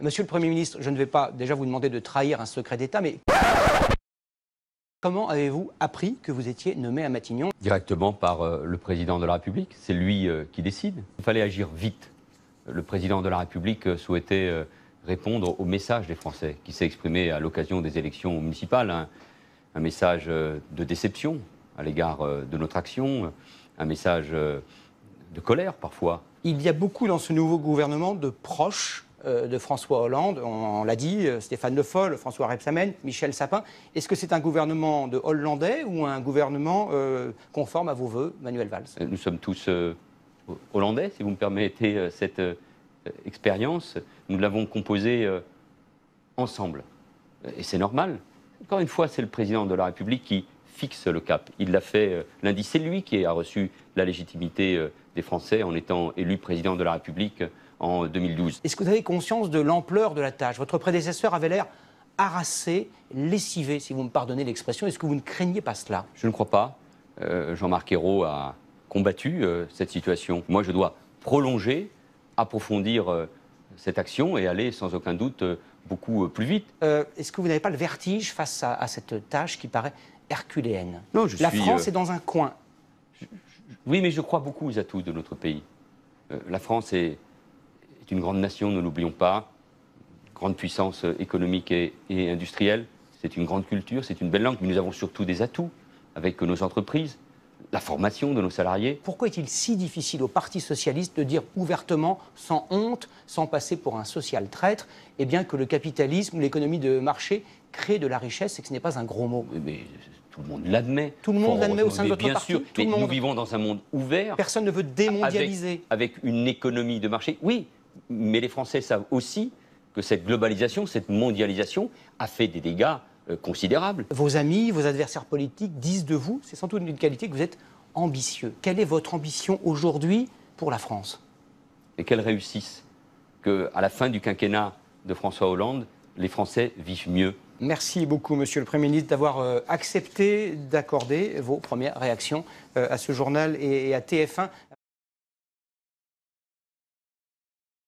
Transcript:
Monsieur le Premier ministre, je ne vais pas déjà vous demander de trahir un secret d'État, mais comment avez-vous appris que vous étiez nommé à Matignon? Directement par le président de la République. C'est lui qui décide. Il fallait agir vite. Le président de la République souhaitait répondre au message des Français qui s'est exprimé à l'occasion des élections municipales. Un message de déception à l'égard de notre action, un message de colère parfois. Il y a beaucoup dans ce nouveau gouvernement de proches de François Hollande, on l'a dit, Stéphane Le Foll, François Rebsamen, Michel Sapin. Est-ce que c'est un gouvernement de Hollandais ou un gouvernement conforme à vos vœux, Manuel Valls? Nous sommes tous hollandais, si vous me permettez cette expérience. Nous l'avons composée ensemble. Et c'est normal. Encore une fois, c'est le président de la République qui fixe le cap. Il l'a fait lundi. C'est lui qui a reçu la légitimité des Français en étant élu président de la République en 2012. Est-ce que vous avez conscience de l'ampleur de la tâche? Votre prédécesseur avait l'air harassé, lessivé, si vous me pardonnez l'expression. Est-ce que vous ne craignez pas cela? Je ne crois pas. Jean-Marc Ayrault a combattu cette situation. Moi, je dois prolonger, approfondir cette action et aller sans aucun doute beaucoup plus vite. Est-ce que vous n'avez pas le vertige face à cette tâche qui paraît herculéenne? Non, La France est dans un coin. Oui, mais je crois beaucoup aux atouts de notre pays. La France est une grande nation, ne l'oublions pas, grande puissance économique et industrielle. C'est une grande culture, c'est une belle langue, mais nous avons surtout des atouts avec nos entreprises, la formation de nos salariés. Pourquoi est-il si difficile au Parti socialiste de dire ouvertement, sans honte, sans passer pour un social traître, eh bien que le capitalisme ou l'économie de marché crée de la richesse et que ce n'est pas un gros mot? Mais tout le monde l'admet. Tout le monde l'admet au sein de votre parti. Bien sûr, nous vivons dans un monde ouvert. Personne ne veut démondialiser. Avec une économie de marché, oui, mais les Français savent aussi que cette globalisation, cette mondialisation a fait des dégâts considérables. Vos amis, vos adversaires politiques disent de vous, c'est sans doute une qualité, que vous êtes ambitieux. Quelle est votre ambition aujourd'hui pour la France? Et qu'elle réussisse, qu'à la fin du quinquennat de François Hollande, les Français vivent mieux. Merci beaucoup, Monsieur le Premier ministre, d'avoir accepté d'accorder vos premières réactions à ce journal et à TF1.